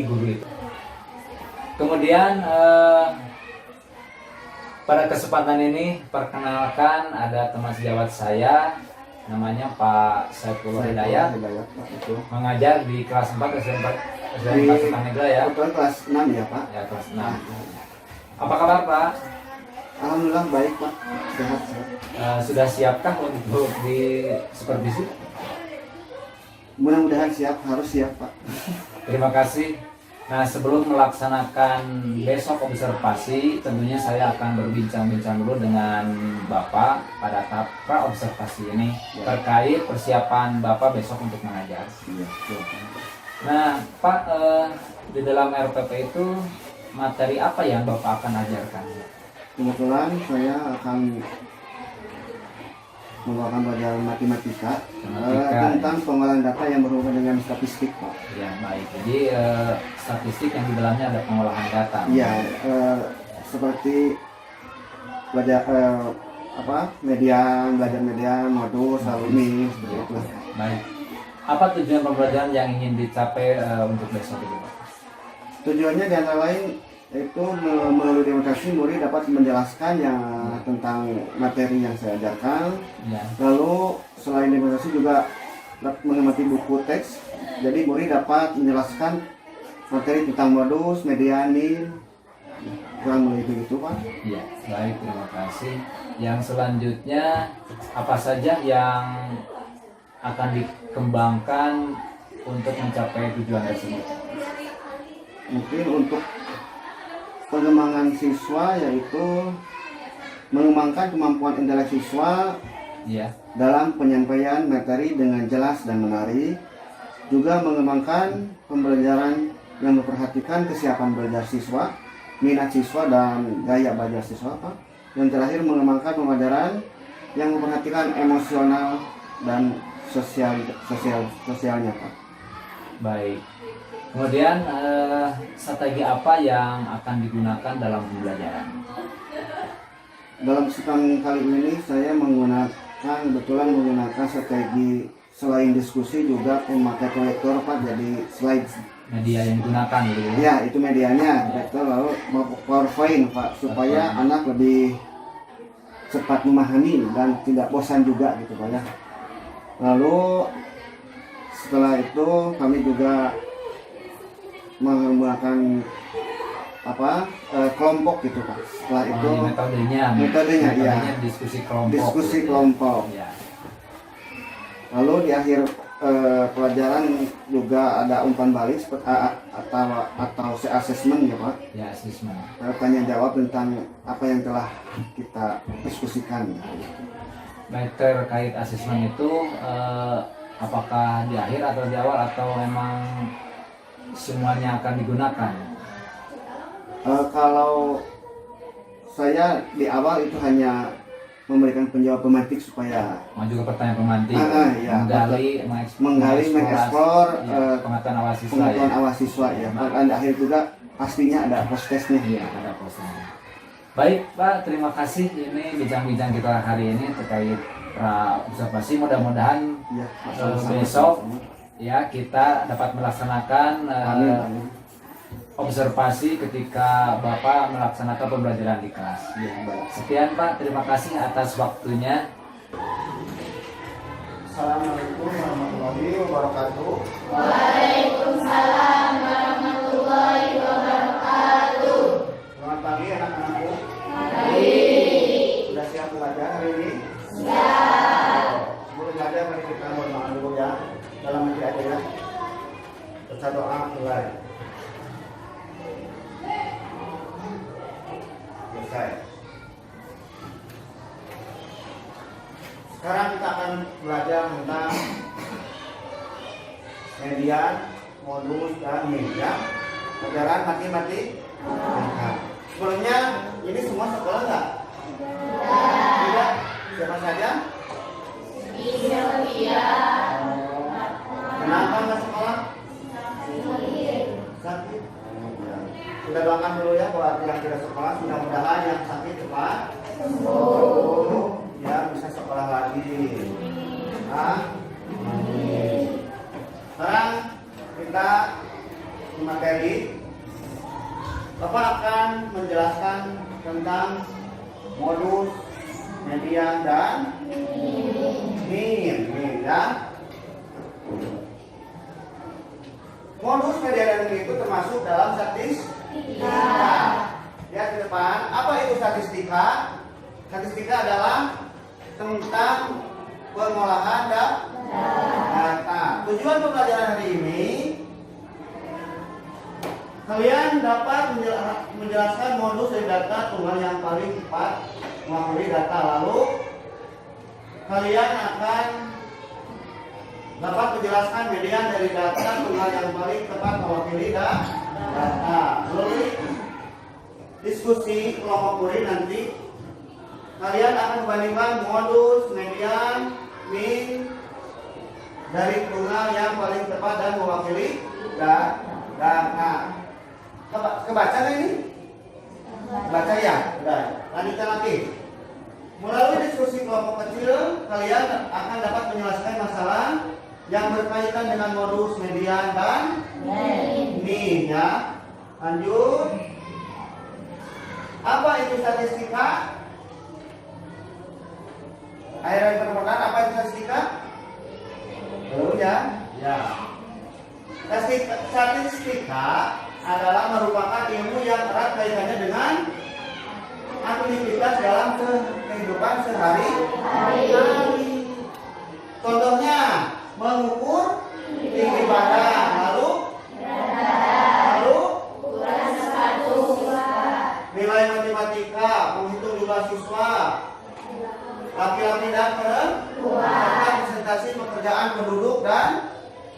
guru itu. Kemudian pada kesempatan ini perkenalkan ada teman sejawat saya namanya Pak Saifullah Hidayat, mengajar di kelas 4 SMP Sukamegara ya. Kelas 6 ya Pak? Ya, kelas 6. Apa kabar Pak? Alhamdulillah baik Pak, sehat. Sudah siapkah untuk di supervisi? Mudah-mudahan siap, harus siap Pak. Terima kasih. Nah, sebelum melaksanakan besok observasi, tentunya saya akan berbincang-bincang dulu dengan Bapak pada tahap pra-observasi ini terkait persiapan Bapak besok untuk mengajar. Nah, Pak, di dalam RPP itu materi apa yang Bapak akan ajarkan? Kebetulan saya akan membawakan pelajaran matematika tentang pengolahan data yang berhubungan dengan statistik Pak. Ya, baik. Jadi statistik yang di dalamnya ada pengolahan data. Iya, seperti belajar median, belajar median, modus, alumni, seperti itu. Baik. Apa tujuan pembelajaran yang ingin dicapai untuk besok itu, Pak? Tujuannya di antara lain itu melalui demonstrasi murid dapat menjelaskan yang tentang materi yang saya ajarkan. Ya. Lalu selain demonstrasi juga dapat mengamati buku teks. Jadi murid dapat menjelaskan materi tentang modus, medianin, kurang lebih begitu Pak. Iya, baik, terima kasih. Yang selanjutnya apa saja yang akan dikembangkan untuk mencapai tujuan tersebut? Mungkin untuk pengembangan siswa yaitu mengembangkan kemampuan intelek siswa dalam penyampaian materi dengan jelas dan menarik, juga mengembangkan pembelajaran yang memperhatikan kesiapan belajar siswa, minat siswa dan gaya belajar siswa Pak. Yang terakhir mengembangkan pembelajaran yang memperhatikan emosional dan sosialnya Pak. Baik. Kemudian strategi apa yang akan digunakan dalam pembelajaran? Dalam sidang kali ini saya kebetulan menggunakan strategi selain diskusi juga memakai proyektor Pak, jadi slide. Media yang digunakan gitu ya? Ya, itu medianya, proyektor lalu PowerPoint Pak, supaya anak lebih cepat memahami dan tidak bosan juga gitu Pak ya. Lalu setelah itu kami juga menggunakan kelompok gitu Pak. Setelah itu metodenya ya, diskusi kelompok. Ya. Lalu di akhir pelajaran juga ada umpan balik atau assessment ya Pak. Ya, assessment. Tanya jawab tentang apa yang telah kita diskusikan. Baik, terkait assessment itu apakah di akhir atau di awal atau memang semuanya akan digunakan? Kalau saya di awal itu hanya memberikan penjawab pemantik supaya maju ke pertanyaan pemantik, ya, menggali, mengeksplor pengetahuan awal siswa ya. Dan di akhir juga pastinya ada post testnya. Iya, ada postnya. Baik Pak, terima kasih. Ini bincang-bincang kita hari ini terkait observasi. Mudah-mudahan besok ya kita dapat melaksanakan observasi ketika Bapak melaksanakan pembelajaran di kelas. Ya, baik. Sekian Pak, terima kasih atas waktunya. Assalamualaikum warahmatullahi wabarakatuh. Waalaikumsalam warahmatullahi wabarakatuh. Selamat pagi anak-anakku. Pagi. Sudah siap belajar hari ini? Siap. Sebelum belajar mari kita berdoa dulu ya. Dalam hati aja ya. Kita doa mulai. Selesai. Sekarang kita akan belajar tentang median, modus, dan media. Pelajaran matematika. Sebelumnya ini semua sekolah nggak? Tidak. Siapa saja? Iya. Kenapa nggak sekolah? Sakit. Kita doakan dulu ya buat yang tidak sekolah. Mudah-mudahan yang sakit cepat sembuh, ya bisa sekolah lagi. Amin. Sekarang kita materi, Bapak akan menjelaskan tentang modus, median, dan min ya. Modus, median, dan min itu termasuk dalam statistika. Lihat ke depan, apa itu statistika? Statistika adalah tentang pengolahan data. Tujuan pembelajaran hari ini, kalian dapat menjelaskan modus dari data tunggal yang paling tepat mewakili data. Lalu kalian akan dapat menjelaskan median dari data tunggal yang paling tepat mewakili data. Melalui diskusi kelompok murid nanti, kalian akan membandingkan modus, median, min dari tunggal yang paling tepat dan mewakili data. Kebaca nggak ini? Baca ya? Udah, lanjutkan lagi. Melalui diskusi kelompok kecil, kalian akan dapat menyelesaikan masalah yang berkaitan dengan modus, median, dan min ya. Lanjut. Apa itu statistika? Akhirnya pertanyaan, apa itu statistika? Belum ya? Ya. Statistika adalah merupakan ilmu yang erat kaitannya dengan aktivitas dalam kehidupan sehari-hari. Contohnya, mengukur tinggi badan, lalu nilai matematika, menghitung jumlah siswa, laki-laki dan perempuan, presentasi pekerjaan penduduk, dan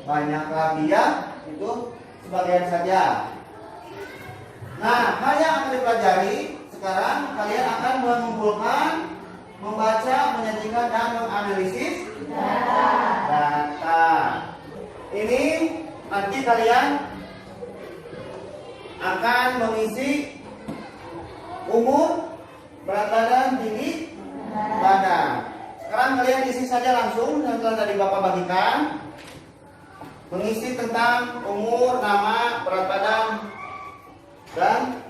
banyak lagi ya. Itu sebagian saja. Nah, hal yang akan dipelajari sekarang, kalian akan mengumpulkan, membaca, menyajikan, dan menganalisis data. Ini nanti kalian akan mengisi umur, berat badan, tinggi badan. Sekarang kalian isi saja langsung yang telah tadi Bapak bagikan. Mengisi tentang umur, nama, berat badan, dan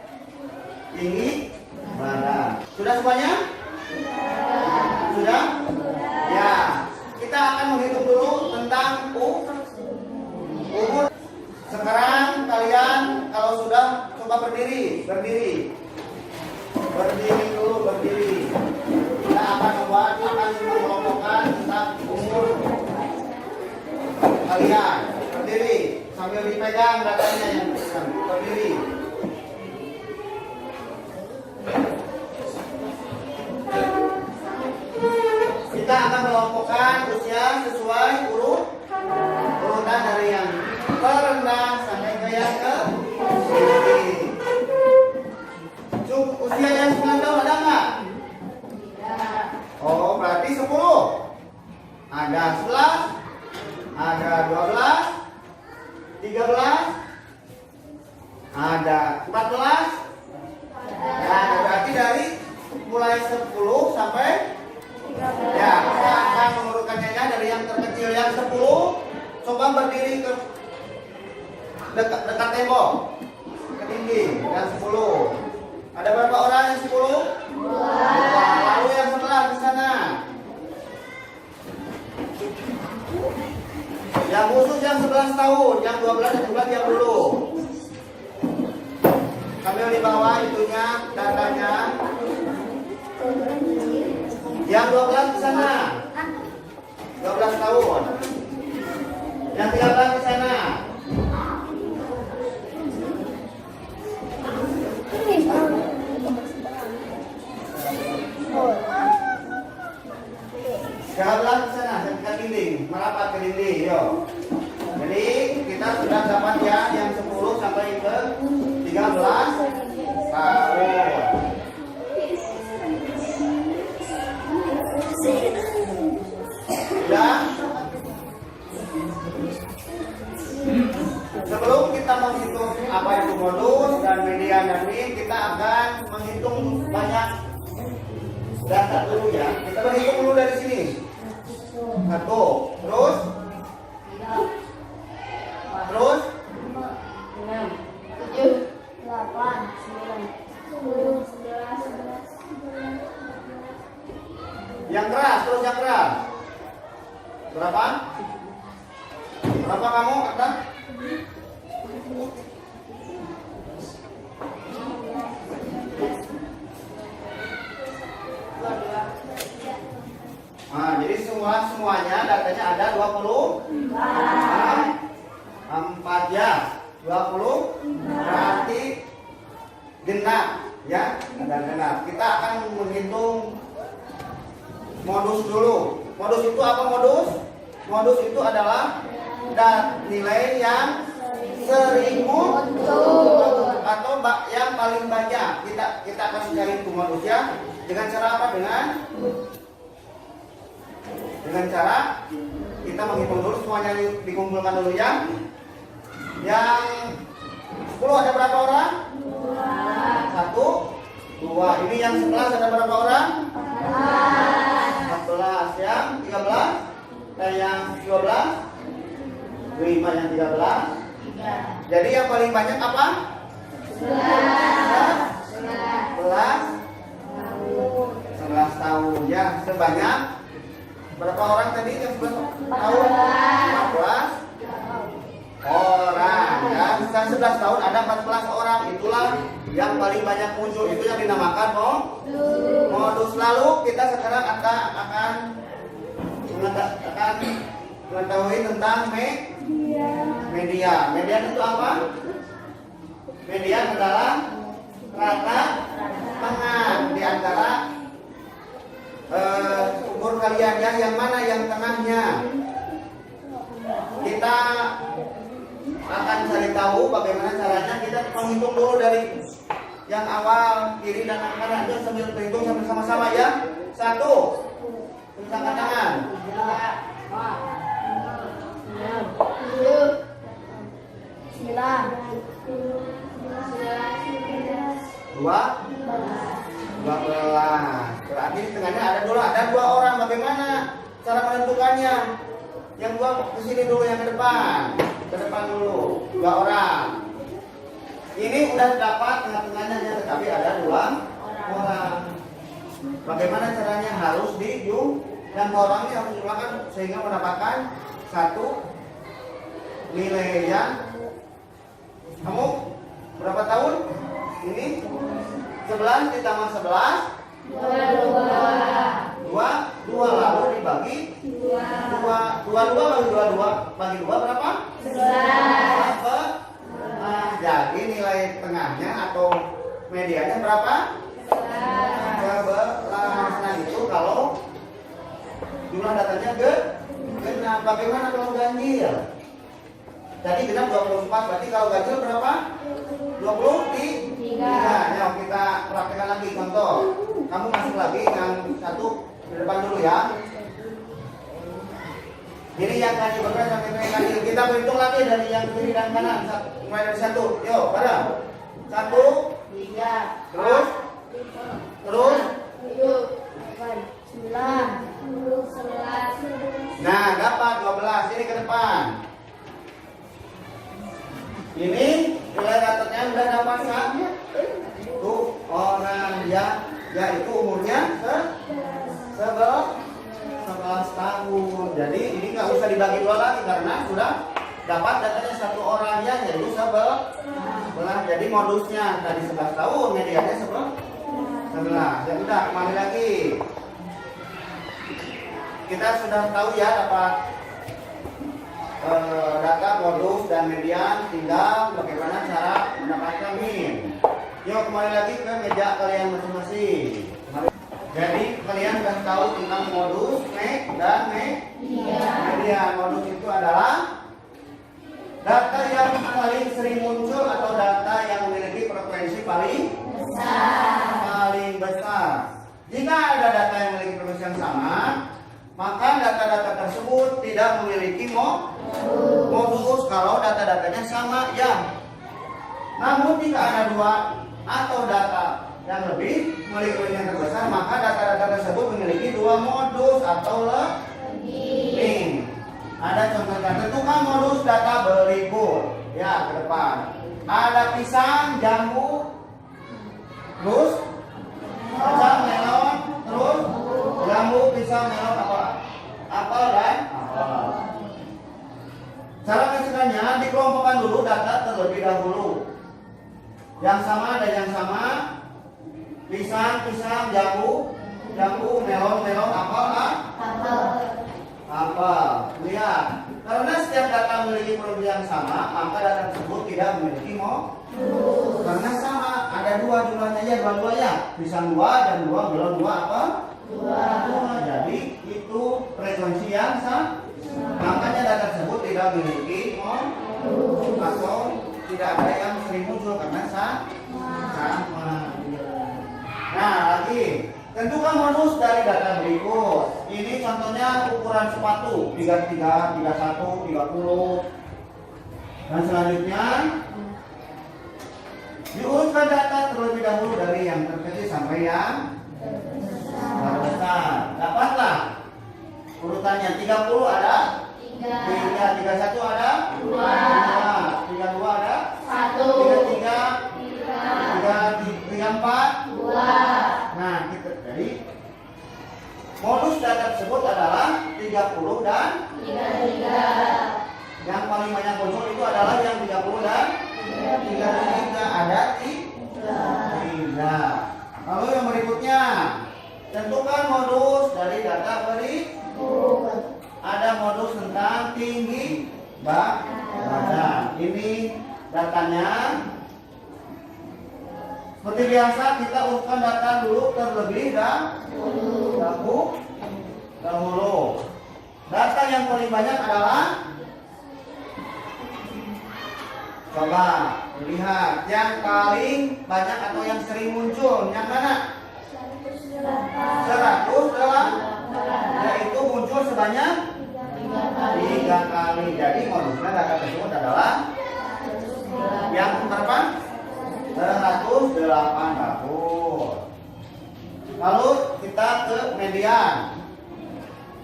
tinggi badan. Sudah semuanya? Sudah? Ya. Kita akan menghitung dulu tentang umur. Sekarang kalian kalau sudah coba berdiri. Berdiri dulu, berdiri. Kita akan mengelompokkan tentang umur kalian. Berdiri sambil dipegang datanya yang berdiri. Kita akan mengelompokkan usia sesuai urutan dari yang terendah sampai ke yang tinggi. Usia yang 9 tahun ada nggak? Oh, berarti 10. Ada 11, ada 12, 13, ada 14. Ya, berarti dari mulai 10 sampai ya, kita akan mengurutkannya dari yang terkecil yang 10. Coba berdiri ke dekat tembok, ke dinding yang 10. Ada berapa orang yang 10? 2. Lalu yang sebelah di sana. Yang khusus yang 11 tahun, yang 12 dan 13 diam dulu. Sambil di bawah itunya, datanya. Yang 12 di sana. 12 tahun. Yang 13 di sana. Jangan belah ke sana, ke dinding, merapat ke dinding, yo. Jadi kita sudah dapat ya yang 10 sampai ke 13 tahun. Ya. Sebelum kita menghitung apa itu modus dan median dan min, kita akan menghitung banyak data dulu ya. Kita berhitung dulu dari sini. 1, terus Yang keras, terus yang keras. Berapa? Berapa kamu, Ada? Nah, jadi semuanya datanya ada 4 ya. 20 berarti genap ya, ada genap. Kita akan menghitung modus dulu. Modus itu apa modus? Modus itu adalah nilai yang sering muncul atau yang paling banyak. Kita akan cari itu modus ya. Dengan cara apa? Dengan cara kita menghitung dulu semuanya, dikumpulkan dulu ya. Yang 10 ada berapa orang? 1, 2. Ini yang 11 ada berapa orang? 14. Yang 13? Yang 12? 5. Yang 13? Jadi yang paling banyak apa? 11 tahun ya. Sebanyak berapa orang tadi yang 11 tahun? 14 orang ya. Sekarang 11 tahun ada 14 orang. Itulah yang paling banyak muncul. Itu yang dinamakan modus. Lalu kita sekarang akan mengetahui tentang median. Median itu apa? Median adalah rata tengah di antara umur kalian ya. Yang mana yang tengahnya? Kita akan cari tahu bagaimana caranya. Kita menghitung dulu dari yang awal kiri dan kanan aja sambil berhitung sambil sama-sama ya. 1, angkat tangan. 12. Berarti di tengahnya ada 2 orang. Bagaimana cara menentukannya? Yang 2 ke sini dulu, yang ke depan dulu. 2 orang. Ini udah dapat tengah-tengahnya, tetapi ada 2 orang. Bagaimana caranya? Harus yang 2 orang ini harus dijumlahkan sehingga mendapatkan 1 nilai yang. Kamu berapa tahun? Ini 11 ditambah 11 2 lalu dibagi 22 bagi 2 berapa? 11. Jadi nilai tengahnya atau medianya berapa? 11. Nah itu kalau jumlah datanya genap. Bagaimana kalau ganjil? Tadi genap 24, berarti kalau ganjil berapa? 23. Ya, kita praktekkan lagi contoh. Kamu masuk lagi yang 1 di depan dulu ya. Ini yang ganjil berapa sampai ganjil. Kita berhitung lagi dari yang kiri dan kanan. Mulai dari 1. Yuk, bareng. 1, 3, terus 9, 11. Nah, dapat 12. Ini ke depan. Ini nilai ratanya udah dapat kan? Tuh orang ya, yaitu umurnya 11 tahun. Jadi ini nggak usah dibagi 2 lagi karena sudah dapat datanya 1 orang ya, yaitu 11. Jadi modusnya tadi 11 tahun, mediannya 11. Ya udah, kembali lagi. Kita sudah tahu ya dapat data modus dan median, tinggal bagaimana cara mendapatkan min. Yuk kembali lagi ke meja kalian masing-masing. Jadi kalian sudah tahu tentang modus, dan median. Modus itu adalah data yang paling sering muncul atau data yang memiliki frekuensi paling besar. Jika ada data yang memiliki frekuensi yang sama, maka data-data tersebut tidak memiliki modus kalau data-datanya sama ya. Namun jika ada 2 atau data yang lebih memiliki frekuensi yang terbesar, maka data-data tersebut memiliki 2 modus atau lebih. Ada contohnya, tentukan modus data berikut ya ke depan. ada pisang, jambu, terus pisang, melon, terus jambu, pisang, melon, apel dan apel. Cara menentukannya dikelompokkan dulu data terlebih dahulu. Yang sama dan yang sama, pisang, jambu, melon, apel. Lihat, karena setiap data memiliki produk yang sama, maka data tersebut tidak memiliki modus. Karena sama, ada dua jumlahnya ya, dua ya. Pisang 2 dan 2, melon 2 apa? 2. Jadi itu frekuensi yang sama. Makanya data tersebut tidak memiliki modus atau tidak ada yang sering muncul karena sama. Nah, lagi tentukan modus dari data berikut. Ini contohnya ukuran sepatu 33, 31, 30. Dan selanjutnya diurutkan data terlebih dahulu dari yang terkecil sampai yang terbesar. Dapatlah urutannya 30 ada 3, 31 ada 2, 32 ada 1, 33, 34 2. Nah, kita jadi modus data tersebut adalah 30 dan 33. Yang paling banyak muncul itu adalah yang 30 dan 33 ada 3. Lalu yang berikutnya, tentukan modus dari data berikut. Ada modus tentang tinggi badan. Ini datanya. Seperti biasa kita urutkan data dulu terlebih dahulu. Data yang paling banyak adalah, coba lihat yang paling banyak atau yang sering muncul yang mana? 100 yaitu muncul sebanyak 3 kali. Jadi modusnya data tersebut adalah yang berapa? 180. Lalu kita ke median.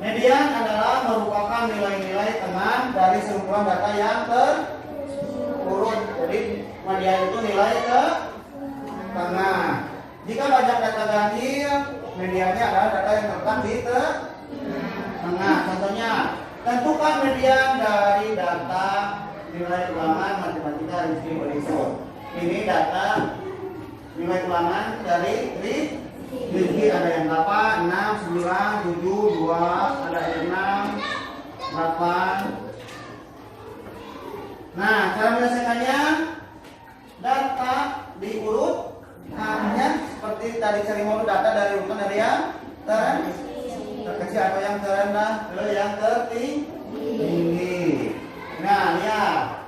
Median adalah merupakan nilai-nilai tengah dari sekumpulan data yang terurut. Jadi median itu nilai ke tengah. Jika banyak data ganjil, mediannya adalah data yang terletak di tengah. Contohnya, tentukan median dari data nilai ulangan matematika Rizky berikut. Ini data nilai ulangan dari Rizky, ada yang 8, 6, 9, 7, 2, ada yang 6, 8. Nah, cara menyelesaikannya, data diurut hanya seperti tadi cari modul data dari urutan dari yang terkecil atau yang terendah ke yang tertinggi. Nah, lihat.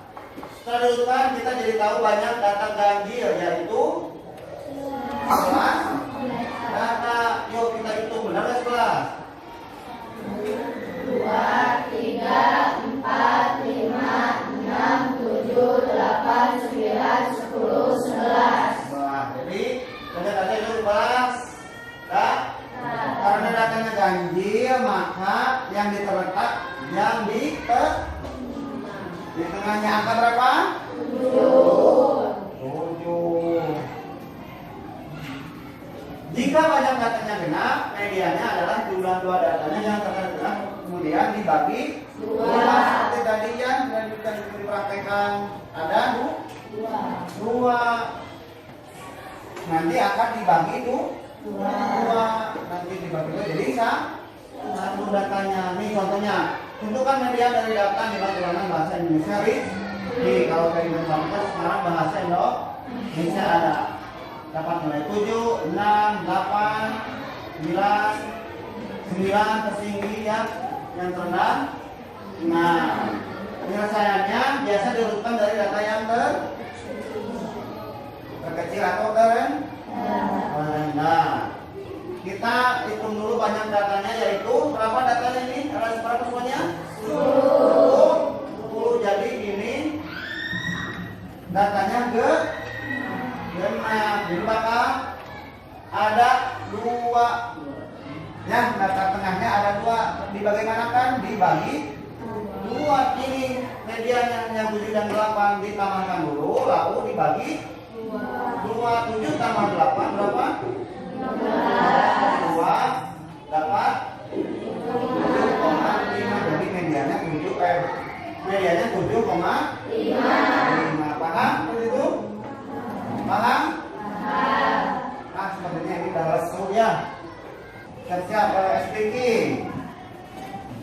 Setelah diurutkan kita jadi tahu banyak data ganjil, yaitu 11 data. Yuk kita hitung, benar gak 11? 2, 3, 4, 5, 6, 7, 8, 9, 10, 11. Jadi data itu 11. Karena datanya ganjil, maka yang terletak yang di tengahnya angka berapa? 7. Jika banyak datanya genap, mediannya adalah jumlah dua datanya yang tergenap, kemudian dibagi 2. Seperti tadi yang dipraktekkan ada 2. Nanti akan dibagi 2. Nanti dibagi 2 jadi satu datanya. Nih contohnya, tentukan median dari data nilai ulangan bahasa Indonesia Rizky. Kalau dari matematika sekarang bahasa Indonesia ada dapat nilai 7, 6, 8, 9 tertinggi yang terendah. Nah, penyelesaiannya biasa diurutkan dari data yang terkecil atau terendah. Kita hitung dulu banyak datanya, yaitu berapa datanya ini? Ada berapa semuanya? 10. Jadi ini datanya genap. Jadi maka ada 2. Ya, data tengahnya ada 2. Dibagaimanakan? Dibagi 2 ini. median yang 7 dan 8 ditambahkan dulu, lalu dibagi 27 tambah 8 berapa? 2 dapat 7,5. Jadi mediannya 7,5. Paham begitu? Paham? Nah, sepertinya ini udah lesu ya. Siap-siap speaking.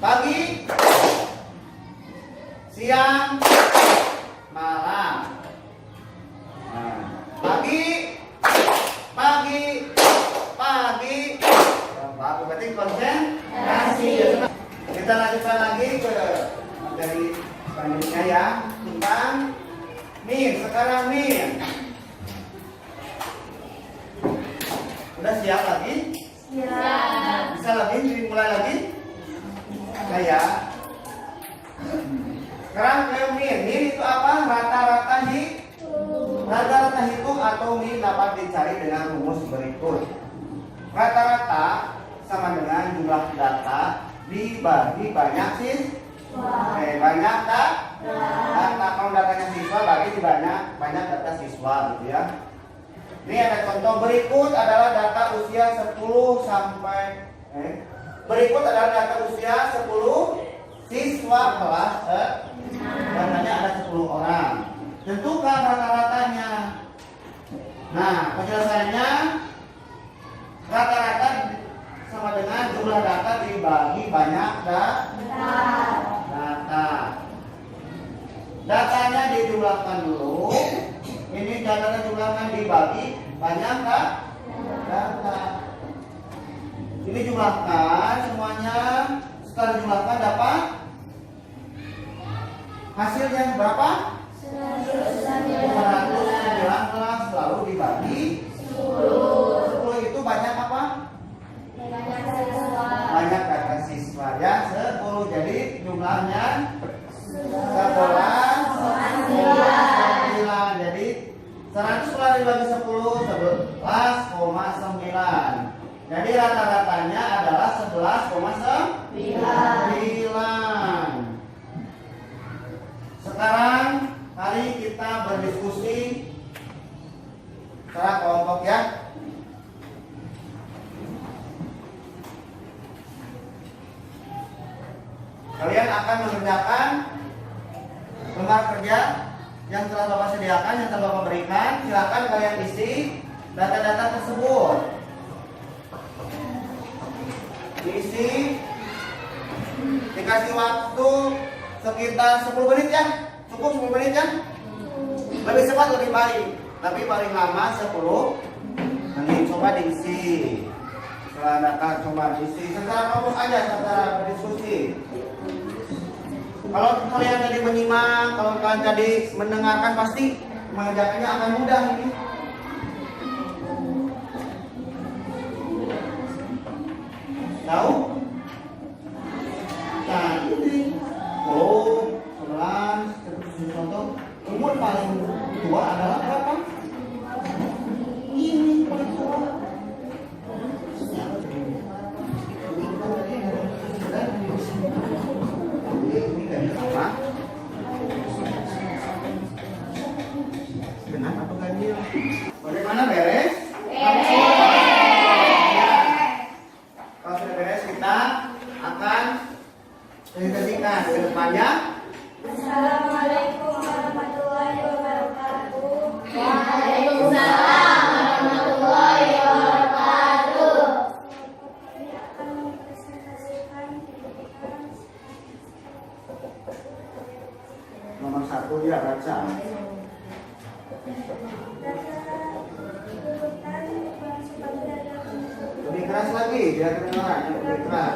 Pagi, siang, malam. Nah, pagi. Aku berarti konsentrasi. Kita lanjutkan lagi ke materi selanjutnya ya, tentang min. Sekarang min. Udah siap lagi? Siap. Bisa lagi dimulai lagi? Saya. Sekarang ke min. Min itu apa? Rata-rata hitung atau min dapat dicari dengan rumus berikut. Rata-rata sama dengan jumlah data dibagi banyak siswa. Banyak data. Kalau datanya siswa bagi banyak data siswa gitu ya. Ini ada contoh berikut adalah data usia 10 siswa kelas datanya ada 10 orang. Tentukan rata-ratanya. Nah, penjelasannya rata-rata sama dengan jumlah data dibagi banyak data. Datanya dijumlahkan dulu. Ini datanya jumlahkan dibagi banyak data. Ini jumlahkan semuanya. Setelah dijumlahkan dapat hasilnya berapa? 119 lalu dibagi 10 itu banyak apa? Banyak data siswa ya, 10. Jadi jumlahnya 11,9. Jadi 100 dibagi 10 11,9. Jadi rata-ratanya adalah 11,9. Sekarang mari kita berdiskusi secara kelompok ya. Kalian akan mengerjakan lembar kerja yang telah Bapak sediakan, yang telah Bapak berikan. Silakan kalian isi data-data tersebut. Diisi. Dikasih waktu sekitar 10 menit ya. Cukup 10 menit ya. Lebih cepat lebih baik. Tapi paling lama 10 menit. Coba diisi. Setelah data coba diisi secara kelompok aja, secara berdiskusi. Kalau kalian tadi menyimak, kalau kalian tadi mendengarkan, pasti mengerjakannya akan mudah ini. Tahu? Nah ini 10, 11, contoh umur paling tua adalah berapa? Ini paling tua. Sama dengan atau ganjil? Bagaimana, beres? Kalau sudah beres, kita akan presentasikan ke depannya. Assalamualaikum warahmatullahi wabarakatuh. Waalaikumsalam warahmatullahi wabarakatuh. Kami akan mempresentasikan Nomor 1 ya, baca. Lebih keras lagi, biar kedengaran yang lebih keras.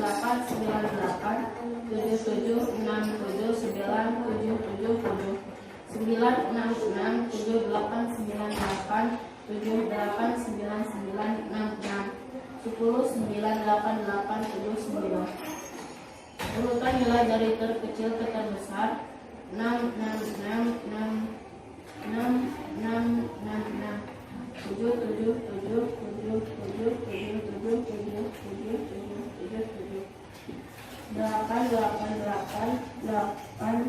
Urutan nilai dari terkecil ke terbesar 6, 6, 6, 6, 6, 6, 6, 6, 7, 7, 7, 7, 7, 7, 7, 7, 7, 7, 7, 8, 8, 8, 8, 8,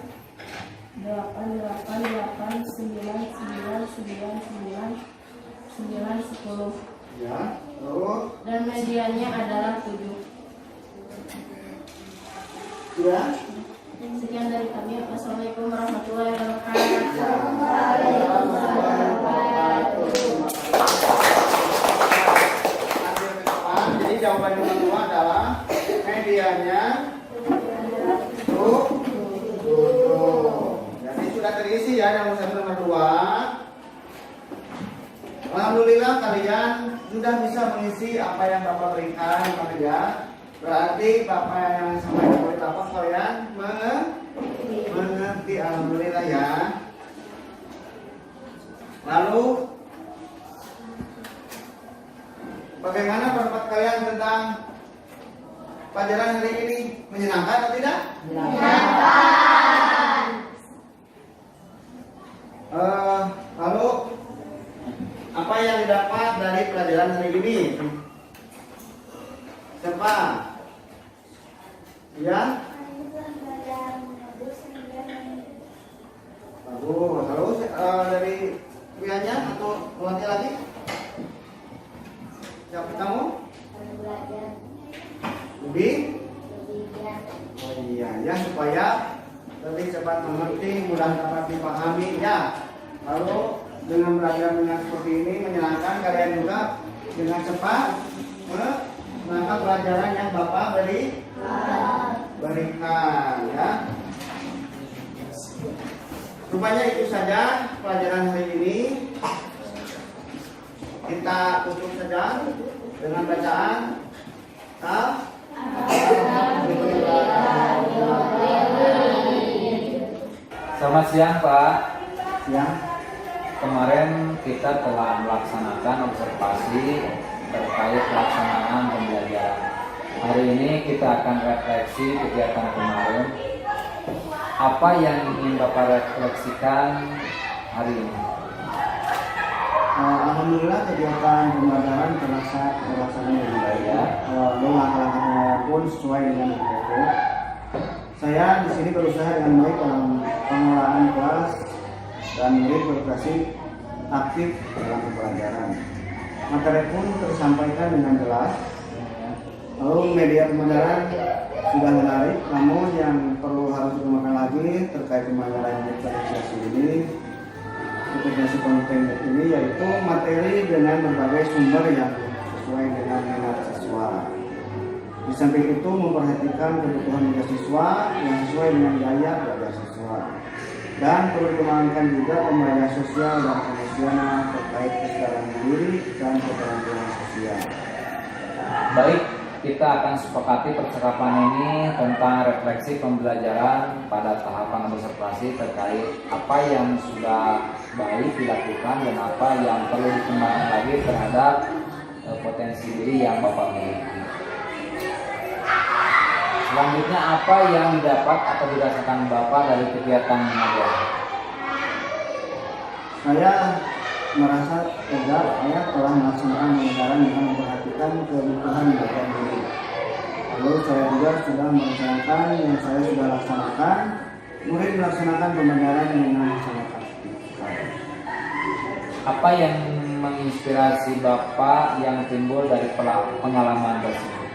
8, 8, 8, 8, 9, 9, 9, 9, 10. Ya, terus Dan mediannya adalah 7. ya. Sekian dari kami. Wassalamualaikum warahmatullahi wabarakatuh. Jadi jawaban nomor 2 adalah medianya 7. Jadi sudah terisi ya yang nomor 2. Alhamdulillah kalian sudah bisa mengisi apa yang Bapak berikan ya. Berarti Bapak yang sampaikan oleh Bapak kalian mengerti, alhamdulillah ya. Lalu bagaimana pendapat kalian tentang pelajaran hari ini? Menyenangkan atau tidak? Menyenangkan. Lalu apa yang didapat dari pelajaran hari ini? Siapa? Ya? Bagus. Lalu dari Wianya atau Melati lagi? Siapa kamu? Lebih? Oh iya, ya supaya lebih cepat mengerti, mudah dapat dipahami ya. Lalu dengan belajar dengan seperti ini menyenangkan, kalian juga dengan cepat menangkap pelajaran yang Bapak berikan ya. Rupanya itu saja pelajaran hari ini. Kita tutup saja dengan bacaan Selamat siang Pak. Siang. Kemarin kita telah melaksanakan observasi terkait pelaksanaan pembelajaran. Hari ini kita akan refleksi kegiatan kemarin. Apa yang ingin Bapak refleksikan hari ini? Alhamdulillah kegiatan pembelajaran terlaksana dengan baik ya. Langkah-langkahnya pun sesuai dengan SOP. Saya di sini berusaha dengan baik dalam pengelolaan kelas dan murid berprestasi aktif dalam pembelajaran. Materi pun tersampaikan dengan jelas. Lalu media pembelajaran sudah menarik, namun yang perlu harus dikembangkan lagi terkait pembelajaran diferensiasi ini, integrasi konten ini, yaitu materi dengan berbagai sumber yang sesuai dengan minat siswa. Di samping itu memperhatikan kebutuhan siswa yang sesuai dengan gaya belajar siswa. Dan perlu dikembangkan juga pembelajaran sosial dan emosional terkait kesadaran diri dan keterampilan sosial. Baik, kita akan sepakati percakapan ini tentang refleksi pembelajaran pada tahapan observasi terkait apa yang sudah baik dilakukan dan apa yang perlu dikembangkan lagi terhadap potensi diri yang Bapak miliki. Selanjutnya apa yang didapat atau dirasakan Bapak dari kegiatan mengajar? Saya merasa lega saya telah melaksanakan pembelajaran dengan memperhatikan kebutuhan belajar diri. Lalu saya juga sudah merencanakan yang saya sudah laksanakan, murid melaksanakan pembelajaran dengan sangat aktif. Apa yang menginspirasi Bapak yang timbul dari pengalaman tersebut?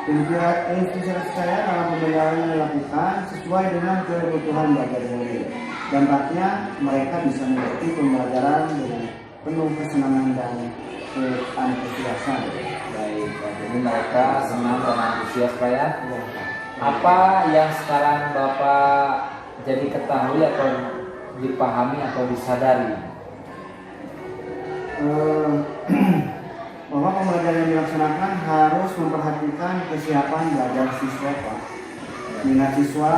Inspirasi saya dalam pembelajaran yang dilakukan sesuai dengan kebutuhan belajar murid. Dampaknya mereka bisa mengerti pembelajaran dengan penuh kesenangan dan antusiasan. Baik, jadi mereka senang dan antusias Pak ya. Apa yang sekarang Bapak jadi ketahui atau dipahami atau disadari? Bahwa pembelajaran yang dilaksanakan harus memperhatikan kesiapan belajar siswa, Pak. Minat siswa,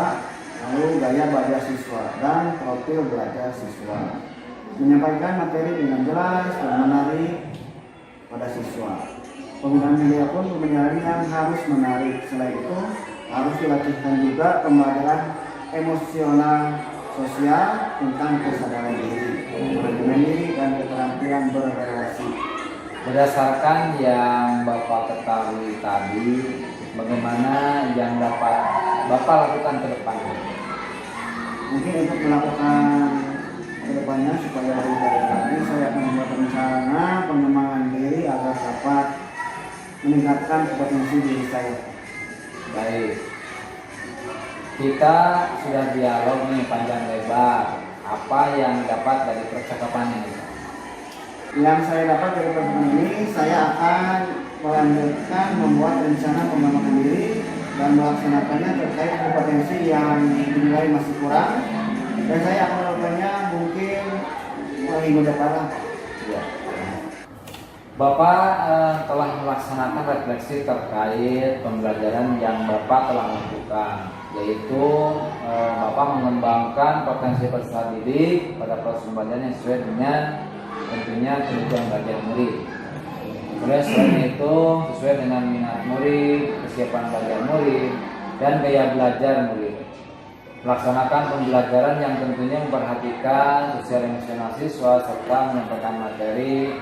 lalu gaya belajar siswa, dan profil belajar siswa. Menyampaikan materi dengan jelas dan menarik pada siswa. Penggunaan media pun pembelajaran yang harus menarik. Selain itu, harus dilatihkan juga pembelajaran emosional sosial tentang kesadaran diri, manajemen diri, dan keterampilan berrelasi. Berdasarkan yang Bapak ketahui tadi, bagaimana yang dapat Bapak lakukan ke depannya? Mungkin untuk melakukan ke depannya supaya lebih baik lagi, saya akan membuat rencana pengembangan diri agar dapat meningkatkan potensi diri saya. Baik, kita sudah dialog nih panjang lebar. Apa yang dapat dari percakapan ini? Yang saya dapat dari pertemuan ini, saya akan melanjutkan membuat rencana pengembangan diri dan melaksanakannya terkait kompetensi yang dinilai masih kurang, dan saya akan melakukannya mungkin minggu depan. Ya. Bapak telah melaksanakan refleksi terkait pembelajaran yang Bapak telah lakukan, yaitu Bapak mengembangkan potensi peserta didik pada proses pembelajaran yang sesuai dengan tentunya kebutuhan belajar murid. Kemudian selain itu sesuai dengan minat murid, kesiapan belajar murid, dan gaya belajar murid. Melaksanakan pembelajaran yang tentunya memperhatikan sosial emosional siswa serta menyampaikan materi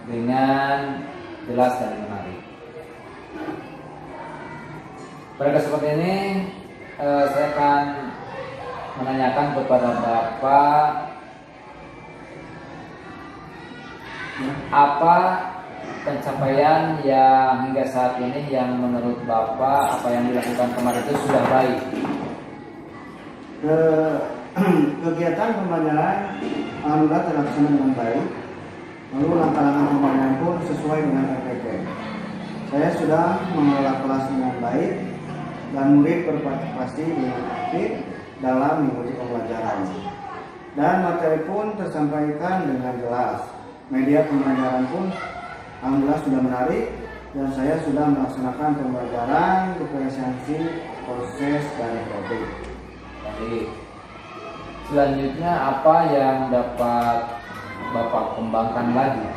dengan jelas dan menarik. Pada kesempatan ini saya akan menanyakan kepada Bapak apa pencapaian yang hingga saat ini yang menurut Bapak apa yang dilakukan kemarin itu sudah baik? Kegiatan pembelajaran alhamdulillah terlaksana dengan baik. Lalu langkah-langkah pembelajaran pun sesuai dengan RPP. Saya sudah mengelola kelas dengan baik dan murid berpartisipasi dengan aktif dalam mengikuti pembelajaran. Dan materi pun tersampaikan dengan jelas. Media pembelajaran pun alhamdulillah sudah menarik, dan saya sudah melaksanakan pembelajaran diferensiasi proses dari topik. Baik. Selanjutnya apa yang dapat Bapak kembangkan lagi?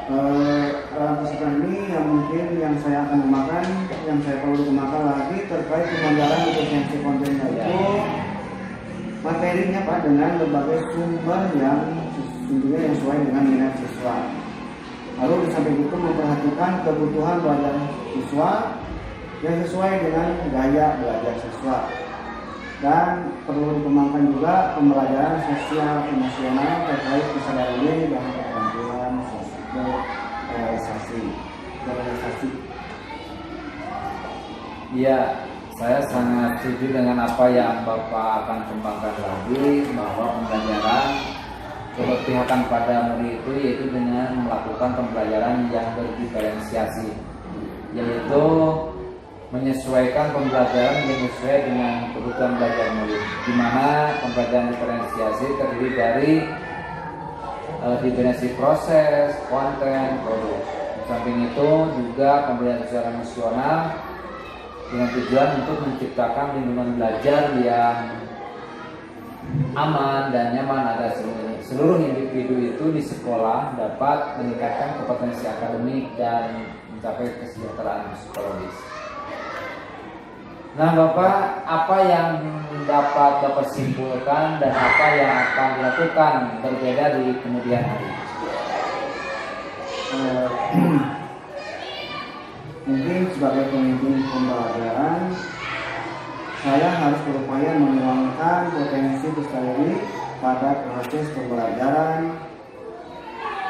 Dalam kesempatan ini yang mungkin yang saya akan kembangkan, yang saya perlu kembangkan lagi terkait pembelajaran diferensiasi kontennya itu materinya Pak, dengan berbagai sumber yang tentunya yang sesuai dengan minat siswa. Lalu di samping itu memperhatikan kebutuhan belajar siswa yang sesuai dengan gaya belajar siswa. Dan perlu dikembangkan juga pembelajaran sosial emosional terkait kesadaran diri dan keterampilan realisasi. Iya, saya sangat setuju dengan apa yang Bapak akan kembangkan lagi, bahwa pembelajaran keberpihakan pada murid itu yaitu dengan melakukan pembelajaran yang berdiferensiasi, yaitu menyesuaikan pembelajaran yang sesuai dengan kebutuhan belajar murid, di mana pembelajaran diferensiasi terdiri dari definisi proses, konten, produk. Di samping itu juga pembelajaran secara emosional dengan tujuan untuk menciptakan lingkungan belajar yang aman dan nyaman agar seluruh individu itu di sekolah dapat meningkatkan kompetensi akademik dan mencapai kesejahteraan psikologis. Nah Bapak, apa yang dapat Bapak simpulkan dan apa yang akan dilakukan berbeda di kemudian hari? Mungkin sebagai pemimpin pembelajaran, saya harus berupaya menuangkan potensi peserta didik pada proses pembelajaran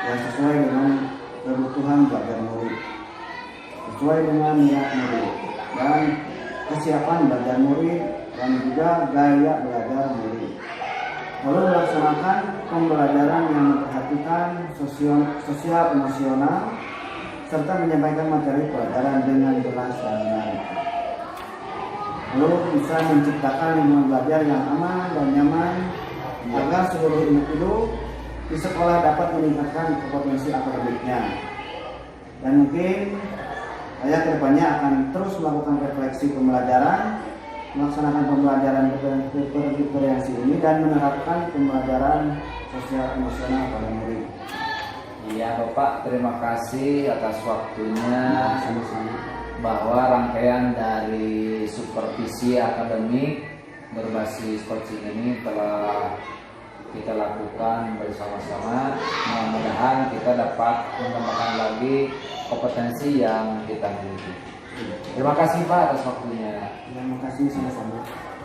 yang sesuai dengan kebutuhan belajar murid, sesuai dengan niat murid dan kesiapan belajar murid dan juga gaya belajar murid. Lalu melaksanakan pembelajaran yang memperhatikan sosial emosional serta menyampaikan materi pelajaran dengan jelas dan menarik. Lalu bisa menciptakan lingkungan belajar yang aman dan nyaman agar seluruh individu di sekolah dapat meningkatkan kompetensi akademiknya. Dan mungkin saya kedepannya akan terus melakukan refleksi pembelajaran, melaksanakan pembelajaran diferensiasi ini dan menerapkan pembelajaran sosial emosional pada murid. Iya Bapak, terima kasih atas waktunya. Sama-sama. Bahwa rangkaian dari supervisi akademik berbasis coaching ini telah kita lakukan bersama-sama. Mudah-mudahan kita dapat mengembangkan lagi kompetensi yang kita miliki. Terima kasih Pak atas waktunya. Terima kasih sama-sama.